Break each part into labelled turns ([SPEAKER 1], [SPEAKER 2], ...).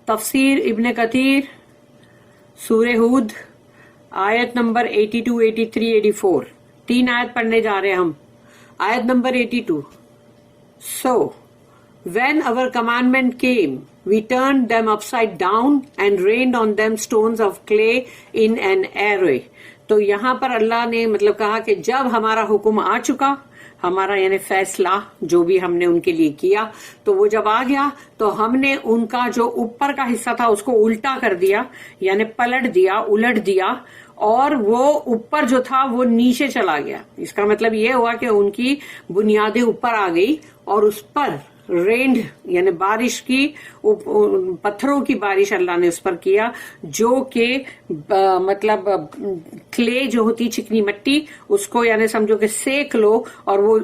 [SPEAKER 1] تفسیر ابن کثیر سورہ ہود آیت نمبر 82, 83, 84. 3 آیت پڑھنے جا رہے ہیں ہم. آیت number 82. So, when our commandment came, we turned them upside down and rained on them stones of clay in an array. تو یہاں پر اللہ نے مطلب کہا کہ جب ہمارا حکم آ چکا، ہمارا یعنی فیصلہ جو بھی ہم نے ان کے لیے کیا، تو وہ جب آ گیا تو ہم نے ان کا جو اوپر کا حصہ تھا اس کو الٹا کر دیا، یعنی پلٹ دیا، الٹ دیا، اور وہ اوپر جو تھا وہ نیچے چلا گیا. اس کا مطلب یہ ہوا کہ ان کی بنیادیں اوپر آ گئی اور اس پر رینڈ یعنی بارش کی، پتھروں کی بارش اللہ نے اس پر کیا، جو کہ مطلب کلے جو ہوتی چکنی مٹی، اس کو یعنی سمجھو کہ سیک لو، اور وہ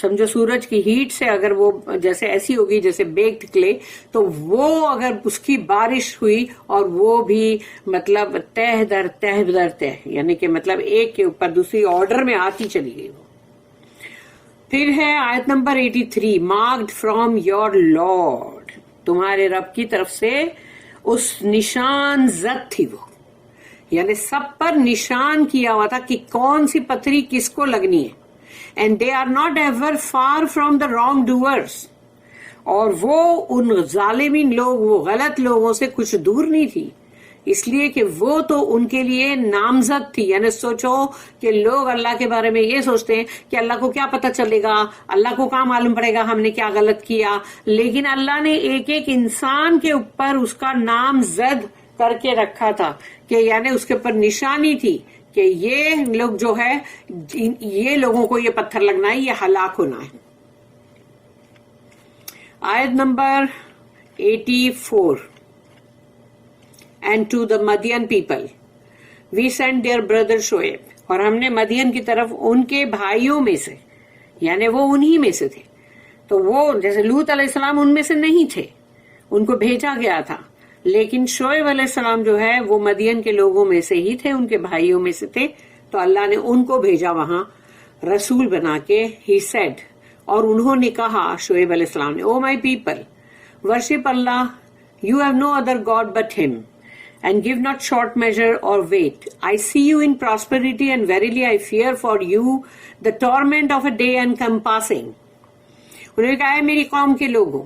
[SPEAKER 1] سمجھو سورج کی ہیٹ سے اگر وہ جیسے ایسی ہوگی جیسے بیکڈ کلے، تو وہ اگر اس کی بارش ہوئی اور وہ بھی مطلب تہ در تہ در تہ، یعنی کہ مطلب ایک کے اوپر دوسری آرڈر میں آتی چلی گئی. پھر ہے آیت number 83. Marked from your lord, تمہارے رب کی طرف سے اس نشان زد تھی وہ، یعنی سب پر نشان کیا ہوا تھا کہ کون سی پتھری کس کو لگنی ہے. And they are not ever far from the wrong doers, اور وہ ان ظالمین لوگ، وہ غلط لوگوں سے کچھ دور نہیں تھی، اس لیے کہ وہ تو ان کے لیے نامزد تھی. یعنی سوچو کہ لوگ اللہ کے بارے میں یہ سوچتے ہیں کہ اللہ کو کیا پتہ چلے گا، اللہ کو کیا معلوم پڑے گا ہم نے کیا غلط کیا، لیکن اللہ نے ایک ایک انسان کے اوپر اس کا نام زد کر کے رکھا تھا، کہ یعنی اس کے اوپر نشانی تھی کہ یہ لوگ جو ہے، یہ لوگوں کو یہ پتھر لگنا ہے، یہ ہلاک ہونا ہے. آیت number 84. And to the Madian people, we sent their brother Shoaib. اور ہم نے مدین کی طرف ان کے بھائیوں میں سے، یعنی وہ انہی میں سے تھے، تو وہ جیسے لوط علیہ السلام ان میں سے نہیں تھے، ان کو بھیجا گیا تھا، لیکن شعیب علیہ السلام جو ہے وہ مدین کے لوگوں میں سے ہی تھے، ان کے بھائیوں میں سے تھے، تو اللہ نے ان کو بھیجا وہاں رسول بنا کے. He said، اور انہوں نے کہا شعیب علیہ السلام نے، Oh my people, worship Allah, you have no other God but Him. And give not short measure or weight. I see you in prosperity, and verily I fear for you the torment of a day encompassing. انہوں نے کہا ہے میری قوم کے لوگوں،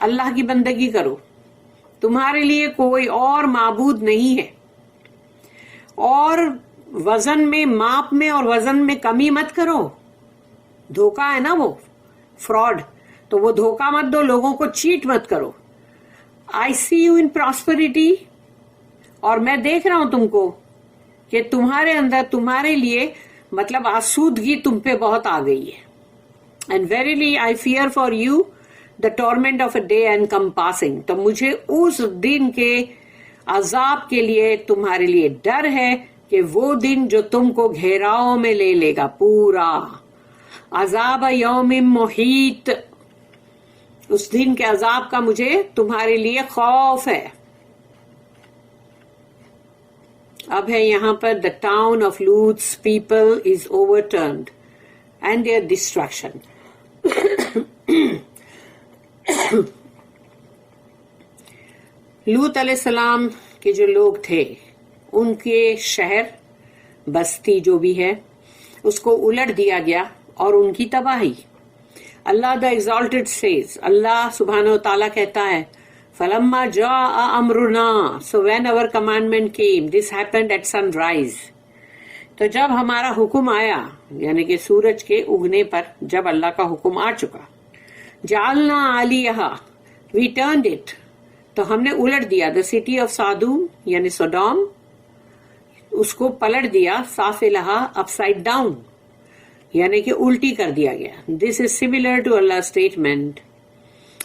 [SPEAKER 1] اللہ کی بندگی کرو، تمہارے لیے کوئی اور معبود نہیں ہے، اور وزن میں، ماپ میں اور وزن میں کمی مت کرو. دھوکہ ہے نا وہ فراڈ، تو وہ دھوکہ مت دو، لوگوں کو چیٹ مت کرو. I see you in prosperity، اور میں دیکھ رہا ہوں تم کو کہ تمہارے اندر، تمہارے لیے مطلب آسودگی تم پہ بہت آ گئی ہے. And verily I fair for you the torment of a day encompassing، تو مجھے اس دن کے عذاب کے لیے تمہارے لیے ڈر ہے کہ وہ دن جو تم کو گھیراؤ میں لے لے گا پورا. عذاب یوم محیط، اس دن کے عذاب کا مجھے تمہارے لیے خوف ہے. اب ہے یہاں پر the town of Lut's people is overturned and their destruction. لوط علیہ السلام کے جو لوگ تھے، ان کے شہر بستی جو بھی ہے اس کو الٹ دیا گیا اور ان کی تباہی. اللہ the exalted says، اللہ سبحانہ و تعالیٰ کہتا ہے، فَلَمَّا جَاءَ أَمْرُنَا، so when our commandment came, this happened at sunrise. تو جب ہمارا حکم آیا، یعنی کہ سورج کے اگنے پر جب اللہ کا حکم آ چکا، جَعَلْنَا عَلِيَهَا، we turned it، تو ہم نے الٹ دیا the city of Sodom، یعنی سوڈوم، اس کو پلٹ دیا سافلہا upside down، یعنی کہ الٹی کر دیا گیا. This is similar to Allah's statement.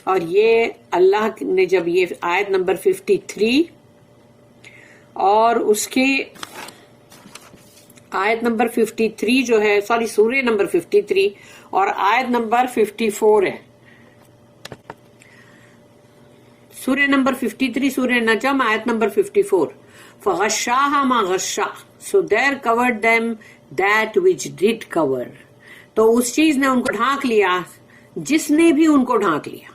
[SPEAKER 1] اور یہ اللہ نے جب یہ آیت نمبر 53 اور اس کی آیت نمبر 53 جو ہے، سورہ نمبر 53 اور آیت نمبر 54 ہے. سورہ نمبر 53 سورہ نجم آیت نمبر 54. فَغَشَّاهَا مَا غَشَّا، so there covered them that which did cover. تو اس چیز نے ان کو ڈھانک لیا جس نے بھی ان کو ڈھانک لیا.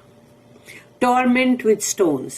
[SPEAKER 1] torment with stones.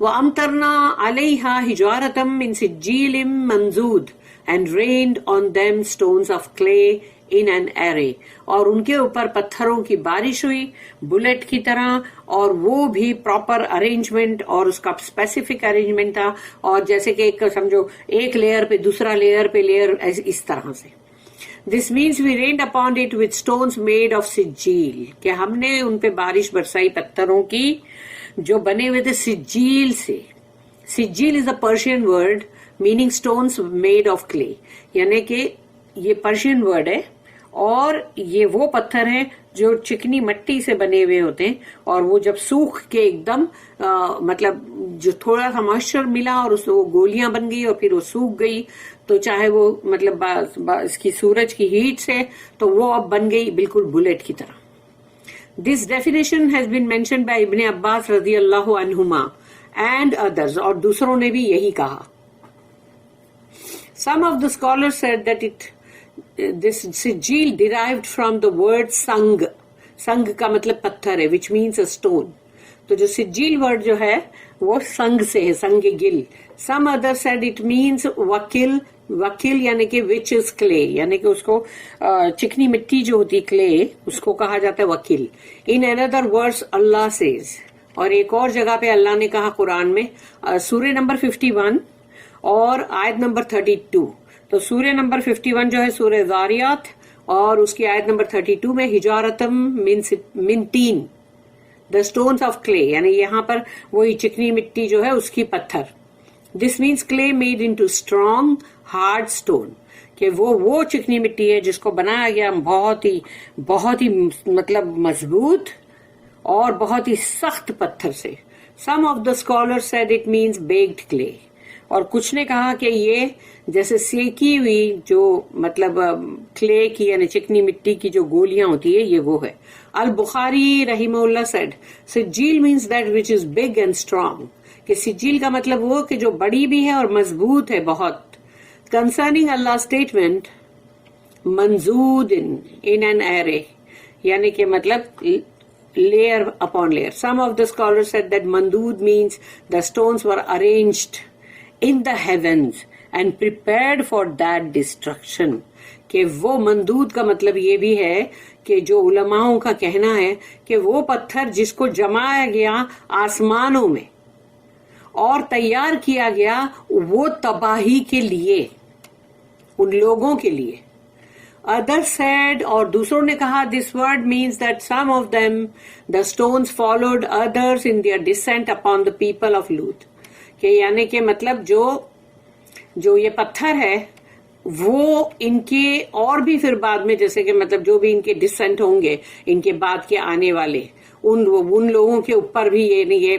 [SPEAKER 1] وَأَمْطَرْنَا عَلَيْهَا حِجَارَةً مِّن سِجِّيلٍ مَّنضُودٍ and rained on them stones of clay in an array. اور ان کے اوپر پتھروں کی بارش ہوئی بلٹ کی طرح, اور وہ بھی پراپر ارینجمنٹ, اور اس کا اسپیسیفک ارینجمنٹ تھا, اور جیسے کہ ایک سمجھو ایک لیئر پہ دوسرا لیئر پہ لیئر اس طرح سے. This means we rained upon it with stones made of سجیل, کہ ہم نے ان پہ بارش برسائی پتھروں کی جو بنے ہوئے تھے سجیل سے. سجیل is a Persian word meaning stones made of clay, یعنی کہ یہ پرشین ورڈ ہے, اور یہ وہ پتھر ہیں جو چکنی مٹی سے بنے ہوئے ہوتے ہیں, اور وہ جب سوکھ کے ایک دم مطلب جو تھوڑا سا موئسچر ملا اور وہ گولیاں بن گئی اور پھر وہ سوکھ گئی, تو چاہے وہ مطلب اس کی سورج کی ہیٹ سے, تو وہ اب بن گئی بالکل بلیٹ کی طرح. This definition has been mentioned by Ibn Abbas رضی اللہ عنہما and others, اور دوسروں نے بھی یہی کہا. Some of the scholars said that this sijil derived from the word sang. Sang کا مطلب پتھر ہے, which means a stone. تو جو سجیل ورڈ جو ہے وہ سنگ سے ہے, سنگ گل. Some others said it means wakil. وکیل یعنی کہ which is clay, یعنی کہ اس کو چکنی مٹی جو ہوتی کلے اس کو کہا جاتا ہے وکیل. In another verse Allah says, اور ایک اور جگہ پہ اللہ نے کہا قرآن میں سورہ نمبر 51 اور آیت نمبر 32. تو سورہ نمبر 51 جو ہے سورہ ذاریات, اور اس کی آیت نمبر 32 میں حجارتم من تین, the stones of clay, یعنی یہاں پر وہی چکنی مٹی جو ہے اس کی پتھر. This means clay made into strong hard stone, کہ وہ چکنی مٹی ہے جس کو بنایا گیا بہت ہی مطلب مضبوط اور بہت ہی سخت پتھر سے. Some of the scholars said it means baked clay, اور کچھ نے کہا کہ یہ جیسے سیکی ہوئی جو مطلب کلے کی یعنی چکنی مٹی کی جو گولیاں ہوتی ہے یہ وہ ہے. البخاری رحمہ اللہ said سجیل means that which is big and strong, کہ سجیل کا مطلب وہ کہ جو بڑی بھی ہے اور مضبوط ہے بہت. Concerning Allah's statement منزود in an array, یعنی کہ مطلب layer upon layer. Some of the scholars said that mandud means the stones were arranged in the heavens and prepared for that destruction. کہ وہ مندود کا مطلب یہ بھی ہے کہ جو علماؤں کا کہنا ہے کہ وہ پتھر جس کو جمایا گیا آسمانوں میں اور تیار کیا گیا وہ تباہی کے لیے, ان لوگوں کے لیے. Others said, اور دوسروں نے کہا, this word means that some of them, the stones followed others in their descent upon the people of Lut. کہ یعنی کہ مطلب جو یہ پتھر ہے وہ ان کے اور بھی پھر بعد میں جیسے کہ مطلب جو بھی ان کے ڈسینٹ ہوں گے ان کے بعد کے آنے والے ان لوگوں کے اوپر بھی یہ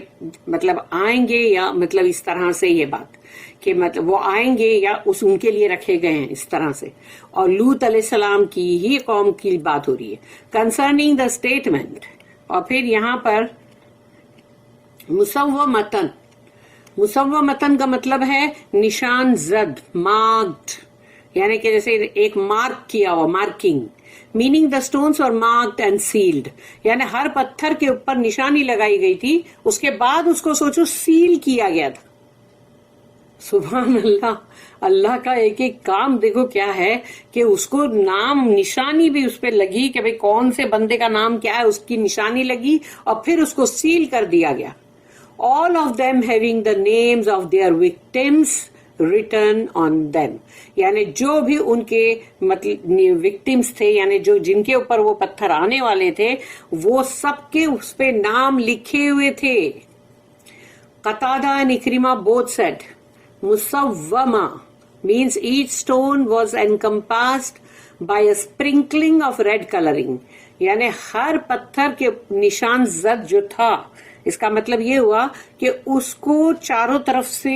[SPEAKER 1] مطلب آئیں گے, یا مطلب اس طرح سے یہ بات کہ مطلب وہ آئیں گے یا ان کے لیے رکھے گئے ہیں اس طرح سے. اور لوط علیہ السلام کی ہی قوم کی بات ہو رہی ہے. کنسرننگ دا اسٹیٹمنٹ, اور پھر یہاں پر مسومتن, مسومتن کا مطلب ہے نشان زد, مارکڈ, یعنی کہ جیسے ایک مارک کیا ہوا, مارکنگ. میننگ دا اسٹونس اور مارکڈ اینڈ سیلڈ, یعنی ہر پتھر کے اوپر نشانی لگائی گئی تھی, اس کے بعد اس کو سوچو سیل کیا گیا تھا. سبحان اللہ, اللہ کا ایک ایک کام دیکھو کیا ہے کہ اس کو نام نشانی بھی اس پہ لگی کہ بھئی کون سے بندے کا نام کیا ہے, اس کی نشانی لگی اور پھر اس کو سیل کر دیا گیا. All of them having the names of their victims written on them, یعنی جو بھی ان کے مطلب وکٹمس تھے, یعنی جو جن کے اوپر وہ پتھر آنے والے تھے وہ سب کے اس پہ نام لکھے ہوئے تھے. قتادہ and اکرمہ both said musawwama means each stone was encompassed by a sprinkling of red coloring, یعنی ہر پتھر کے نشان زد جو تھا اس کا مطلب یہ ہوا کہ اس کو چاروں طرف سے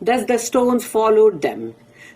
[SPEAKER 1] Thus the stones followed them.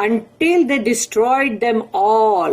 [SPEAKER 1] Until they destroyed them all,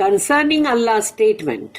[SPEAKER 1] Concerning Allah statement,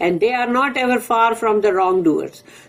[SPEAKER 1] and they are not ever far from the wrongdoers.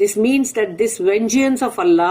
[SPEAKER 1] This means that this vengeance of Allah,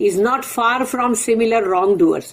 [SPEAKER 1] is not far from similar wrongdoers.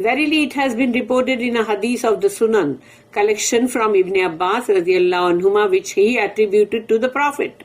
[SPEAKER 1] Verily it has been reported in a hadith of the Sunan collection from Ibn Abbas radiyallahu anhuma, which he attributed to the Prophet,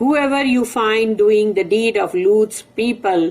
[SPEAKER 1] Whoever you find doing the deed of Lut's people,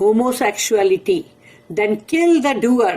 [SPEAKER 1] homosexuality, then kill the doer,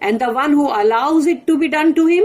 [SPEAKER 1] and the one who allows it to be done to him,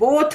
[SPEAKER 1] both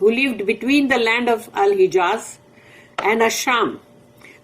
[SPEAKER 1] who lived between the land of Al-Hijaz and Asham.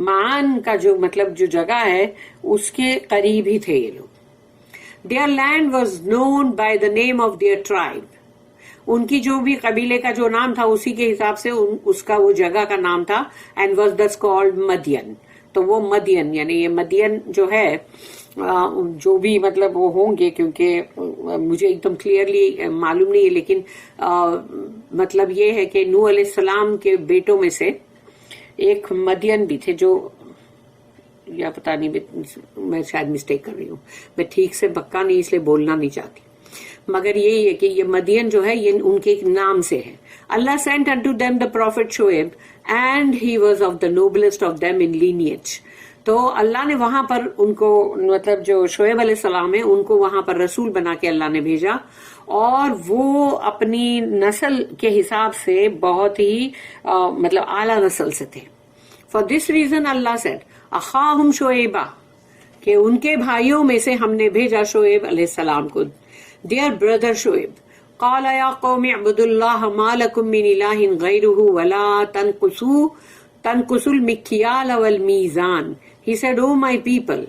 [SPEAKER 1] معان کا جو مطلب جو جگہ ہے اس کے قریب ہی تھے یہ لوگ. Their land was known by the name of their tribe. ان کی جو بھی قبیلے کا جو نام تھا اسی کے حساب سے اس کا وہ جگہ کا نام تھا, and was thus called مدین. تو وہ مدین یعنی یہ مدین جو ہے جو بھی مطلب وہ ہوں گے, کیونکہ مجھے ایک دم کلیئرلی معلوم نہیں ہے, لیکن مطلب یہ ہے کہ نوح علیہ السلام کے بیٹوں میں سے ایک مدین بھی تھے جو, یا پتا نہیں میں شاید مسٹیک کر رہی ہوں, میں ٹھیک سے پکا نہیں اس لیے بولنا نہیں چاہتی, مگر یہی ہے کہ یہ مدین جو ہے یہ ان کے ایک نام سے ہے. اللہ sent unto them the prophet Shoaib and he was of the noblest of them in lineage. تو اللہ نے وہاں پر ان کو مطلب جو شعیب علیہ السلام ہے ان کو وہاں پر رسول بنا کے اللہ نے بھیجا, اور وہ اپنی نسل کے حساب سے بہت ہی مطلب اعلیٰ نسل سے تھے. For this reason Allah said اخاہم شعیبہ, کہ ان کے بھائیوں میں سے ہم نے بھیجا شعیب علیہ السلام کو, their brother شعیب. قال یا قوم اعبدوا اللہ ما لکم من الہ غیرہ ولا تنقصوا المکیال والمیزان. He said, oh my people,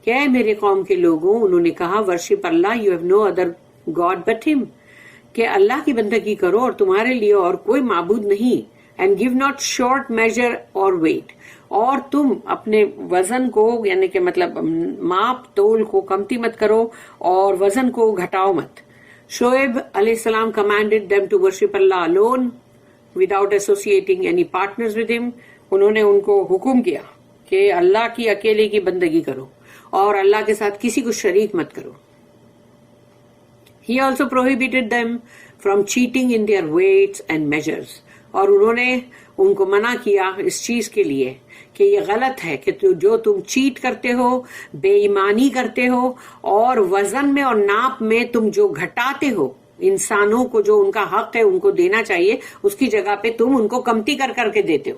[SPEAKER 1] کہ اے میرے قوم کے لوگوں, انہوں نے کہا worship Allah, you have no other God but him, کہ اللہ کی بندگی کرو اور تمہارے لیے اور کوئی معبود نہیں. And give not short measure or weight, اور تم اپنے وزن کو یعنی کہ مطلب ماپ تول کو کمتی مت کرو اور وزن کو گھٹاؤ مت. شعیب علیہ السلام commanded them to worship Allah alone without associating any partners with him. انہوں نے ان کو حکم کیا کہ اللہ کی اکیلے کی بندگی کرو اور اللہ کے ساتھ کسی کو شریک مت کرو. He also prohibited them from cheating in their weights and measures. اور انہوں نے ان کو منع کیا اس چیز کے لیے کہ یہ غلط ہے کہ جو تم چیٹ کرتے ہو, بے ایمانی کرتے ہو, اور وزن میں اور ناپ میں تم جو گھٹاتے ہو انسانوں کو, جو ان کا حق ہے ان کو دینا چاہیے, اس کی جگہ پہ تم ان کو کمتی کر کے دیتے ہو.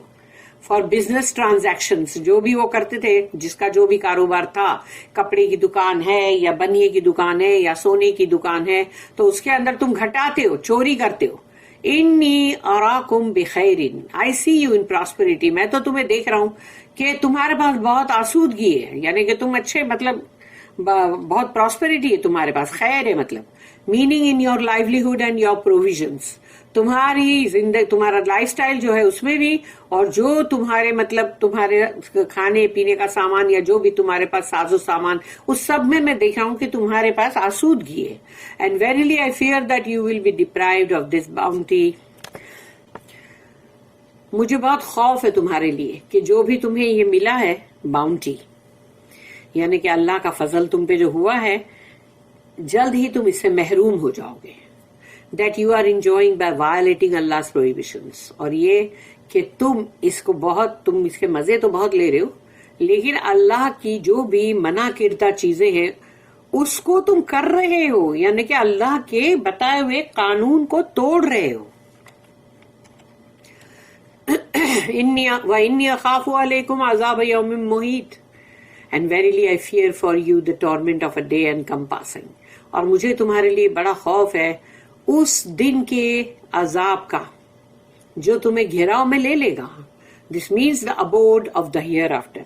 [SPEAKER 1] فار بزنس ٹرانزیکشنز, جو بھی وہ کرتے تھے, جس کا جو بھی کاروبار تھا, کپڑے کی دکان ہے یا بنیے کی دکان ہے یا سونے کی دکان ہے, تو اس کے اندر تم گھٹاتے ہو, چوری کرتے ہو. انی اراکم بخیر, آئی سی یو ان پراسپیرٹی, میں تو تمہیں دیکھ رہا ہوں کہ تمہارے پاس بہت آسودگی ہے, یعنی کہ تم اچھے مطلب بہت پراسپیرٹی ہے تمہارے پاس, خیر ہے مطلب, meaning in your livelihood and your provisions, تمہاری زندگی تمہارا لائف سٹائل جو ہے اس میں بھی, اور جو تمہارے مطلب تمہارے کھانے پینے کا سامان یا جو بھی تمہارے پاس ساز و سامان, اس سب میں دیکھ رہا ہوں کہ تمہارے پاس آسودگی ہے. And verily I fear that you will be deprived of this bounty. مجھے بہت خوف ہے تمہارے لیے کہ جو بھی تمہیں یہ ملا ہے باؤنٹی, یعنی کہ اللہ کا فضل تم پہ جو ہوا ہے, جلد ہی تم اس سے محروم ہو جاؤ گے. That you are enjoying by violating Allah's prohibitions, اور یہ کہ تم اس کو تم اس کے مزے تو بہت لے رہے ہو, لیکن اللہ کی جو بھی منع کردہ چیزیں ہیں اس کو تم کر رہے ہو, یعنی کہ اللہ کے بتائے ہوئے قانون کو توڑ رہے ہو. وَإِنِّي أَخَافُ عَلَيْكُمْ عَذَابَ يَوْمٍ مُحِيطٍ, and verily I fear for you the torment of a day encompassing, اور مجھے تمہارے لیے بڑا خوف ہے اس دن کے عذاب کا جو تمہیں گھیراؤ میں لے لے گا. This means the abode of the hereafter,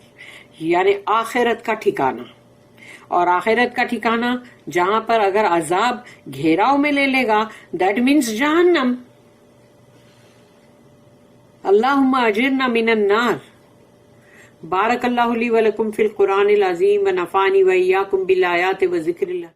[SPEAKER 1] یعنی آخرت کا ٹھکانہ, اور آخرت کا ٹھکانہ جہاں پر اگر عذاب گھیراؤ میں لے لے گا, دیٹ مینس جہنم. اللہم اجرنا من النار. بارک اللہ لی ولکم فی القرآن العظیم ونفعنی وإیاکم بالآیات وذکر اللہ.